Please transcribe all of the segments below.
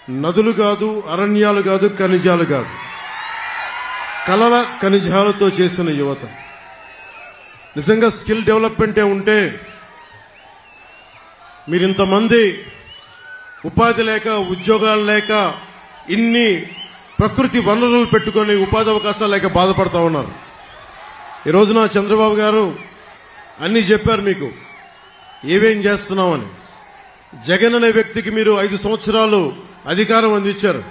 నదులు కాదు, అరణ్యాలు కాదు, ఖనిజాలు కాదు, కలల ఖనిజాలతో చేసిన యువత. నిజంగా స్కిల్ డెవలప్మెంటే ఉంటే మీరింతమంది ఉపాధి లేక, ఉద్యోగాలు లేక, ఇన్ని ప్రకృతి వనరులు పెట్టుకొని ఉపాధి అవకాశాలు లేక బాధపడతా ఉన్నారు. ఈ రోజున చంద్రబాబు గారు అన్నీ చెప్పారు మీకు ఏవేం చేస్తున్నామని. జగన్ అనే వ్యక్తికి మీరు 5 సంవత్సరాలు అధికారం అందించారు.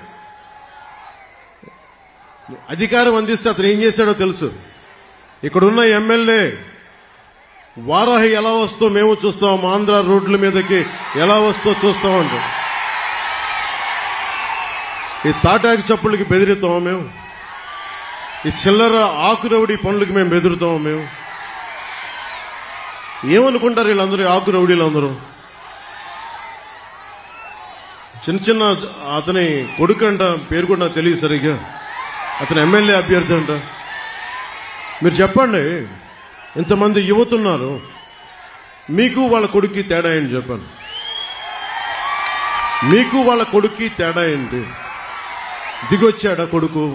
అధికారం అందిస్తే అతను ఏం చేశాడో తెలుసు. ఇక్కడున్న ఎమ్మెల్యే వారాహి ఎలా వస్తో మేము చూస్తాం, ఆంధ్ర రోడ్ల మీదకి ఎలా వస్తో చూస్తామంట. ఈ తాటాకి చప్పుళ్ళకి బెదిరిస్తామా మేము? ఈ చిల్లర ఆకురౌడి పనులకి మేము బెదురుతామా మేము? ఏమనుకుంటారు వీళ్ళందరూ, ఆకురౌడీలు అందరూ? చిన్న చిన్న అతని కొడుకు అంట, పేరు కూడా నాకు తెలియదు సరిగ్గా, అతను ఎమ్మెల్యే అభ్యర్థి అంట. మీరు చెప్పండి, ఇంతమంది యువత ఉన్నారు, మీకు వాళ్ళ కొడుక్కి తేడా ఏంటి చెప్పండి? మీకు వాళ్ళ కొడుక్కి తేడా ఏంటి? దిగొచ్చాడా కొడుకు?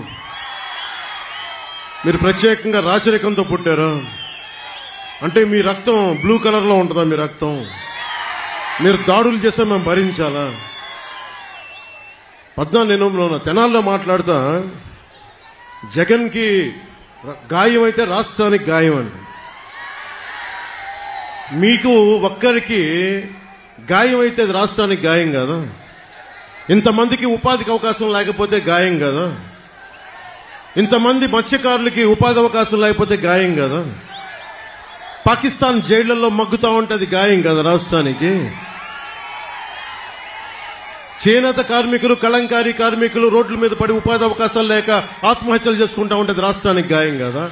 మీరు ప్రత్యేకంగా రాచరికంతో పుట్టారా? అంటే మీ రక్తం బ్లూ కలర్లో ఉంటుందా? మీ రక్తం మీరు దాడులు చేస్తే మేము భరించాలా? 14 తెనాల్లో మాట్లాడుతా, జగన్కి గాయం అయితే రాష్ట్రానికి గాయం అండి. మీకు ఒక్కరికి గాయం అయితే అది రాష్ట్రానికి గాయం కదా? ఇంతమందికి ఉపాధికి అవకాశం లేకపోతే గాయం కదా? ఇంతమంది మత్స్యకారులకి ఉపాధి అవకాశం లేకపోతే గాయం కదా? పాకిస్తాన్ జైళ్లలో మగ్గుతా ఉంటే అది గాయం కదా రాష్ట్రానికి? చేనేత కార్మికులు, కళంకారీ కార్మికులు రోడ్ల మీద పడి ఉపాధి అవకాశాలు లేక ఆత్మహత్యలు చేసుకుంటా ఉంటే అది రాష్ట్రానికి గాయం కదా?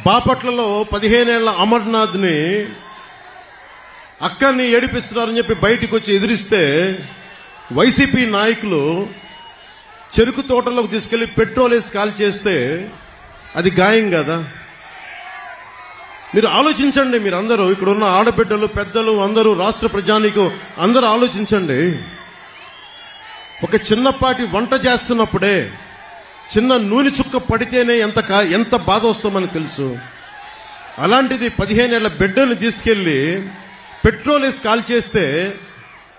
బాపట్లలో 15 ఏళ్ల అమర్నాథ్ని అక్కడిని ఏడిపిస్తున్నారని చెప్పి బయటికి వచ్చి ఎదిరిస్తే వైసీపీ నాయకులు చెరుకు తోటలోకి తీసుకెళ్లి పెట్రోల్ వేసి కాల్ చేస్తే అది గాయం కదా? మీరు ఆలోచించండి. మీరందరూ ఇక్కడ ఉన్న ఆడబిడ్డలు, పెద్దలు అందరూ, రాష్ట్ర ప్రజానీకం అందరూ ఆలోచించండి. ఒక చిన్నపాటి వంట చేస్తున్నప్పుడే చిన్న నూనె చుక్క పడితేనే ఎంత బాధ వస్తుందని తెలుసు. అలాంటిది 15 ఏళ్ల బిడ్డని తీసుకెళ్లి పెట్రోల్ వేసి కాల్ చేస్తే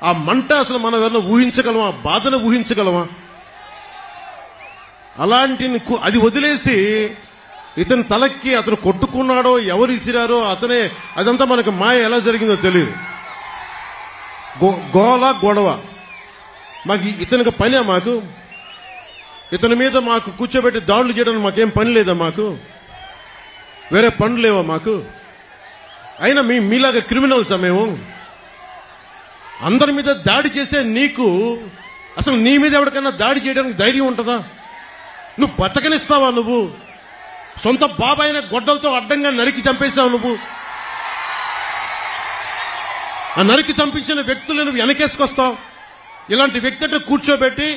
ఆ మంట అసలు మనం ఎవరైనా ఊహించగలమా? బాధను ఊహించగలమా? అలాంటి అది వదిలేసి ఇతని తలకి అతను కొట్టుకున్నాడో, ఎవరు ఇసిరారో అతనే, అదంతా మనకు మాయ ఎలా జరిగిందో తెలియదు. గొడవ మాకు ఇతనికి పనే? మాకు ఇతని మీద మాకు కూర్చోబెట్టి దాడులు చేయడానికి మాకేం పని లేదా? మాకు వేరే పనులు లేవా మాకు? అయినా మీలాగా క్రిమినల్సా మేము? అందరి మీద దాడి చేసే నీకు అసలు నీ మీద ఎవరికైనా దాడి చేయడానికి ధైర్యం ఉంటుందా? నువ్వు బతకనిస్తావా? నువ్వు సొంత బాబాయిన గొడ్డలతో అడ్డంగా నరికి చంపేశావు. నువ్వు ఆ నరికి చంపించిన వ్యక్తులు నువ్వు వెనకేసుకొస్తావు. ఇలాంటి వ్యక్తి అంటే కూర్చోబెట్టి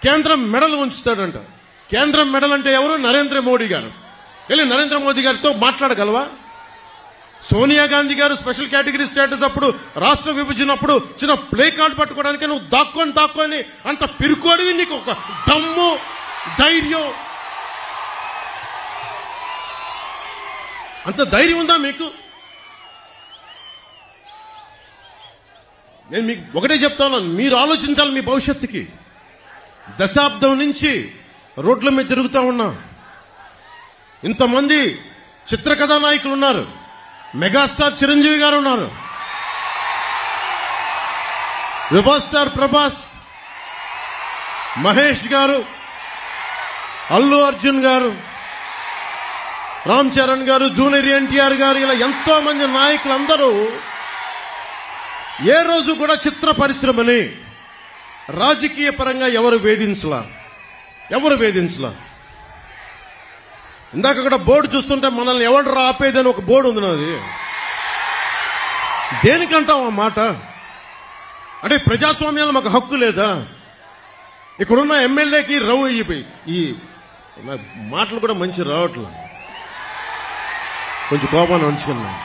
కేంద్రం మెడలు ఉంచుతాడంట. కేంద్రం మెడల్ అంటే ఎవరు? నరేంద్ర మోడీ గారు. వెళ్ళి నరేంద్ర మోదీ గారితో మాట్లాడగలవా? సోనియా గాంధీ గారు స్పెషల్ కేటగిరీ స్టేటస్ అప్పుడు, రాష్ట్ర విభజనప్పుడు చిన్న ప్లే కార్డు పట్టుకోవడానికి నువ్వు దాక్కొని అంత పిరుకోడివి. నీకు ఒక దమ్ము, ధైర్యం, అంత ధైర్యం ఉందా మీకు? నేను మీకు ఒకటే చెప్తా ఉన్నాను, మీరు ఆలోచించాలి మీ భవిష్యత్తుకి. దశాబ్దం నుంచి రోడ్ల మీద తిరుగుతా ఉన్నా. ఇంతమంది చిత్రకథా నాయకులు ఉన్నారు. మెగాస్టార్ చిరంజీవి గారు ఉన్నారు, రెబల్ స్టార్ ప్రభాస్, మహేష్ గారు, అల్లు అర్జున్ గారు, రామ్ చరణ్ గారు, జూనియర్ ఎన్టీఆర్ గారు, ఇలా ఎంతో మంది నాయకులందరూ ఏ రోజు కూడా చిత్ర పరిశ్రమని రాజకీయ పరంగా ఎవరు వేధించలా. ఇందాక అక్కడ బోర్డు చూస్తుంటే మనల్ని ఎవరు ఆపేదని ఒక బోర్డు ఉంది నాది. దేనికంటాం ఆ మాట? అంటే ప్రజాస్వామ్యాలు మాకు హక్కు లేదా? ఇక్కడున్న ఎమ్మెల్యేకి ఈ మాటలు కూడా మంచి రావట్లేదు, కొంచెం కోపాన్ని ఉంచుకున్నాం.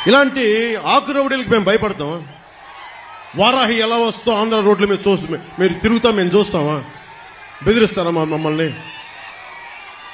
ఇలాంటి ఆకురౌడీలకు మేము భయపడతాం? వారాహి ఎలా వస్తో ఆంధ్ర రోడ్ల మీద మీరు తిరుగుతాం, మేము చూస్తామా? బెదిరిస్తారా మమ్మల్ని?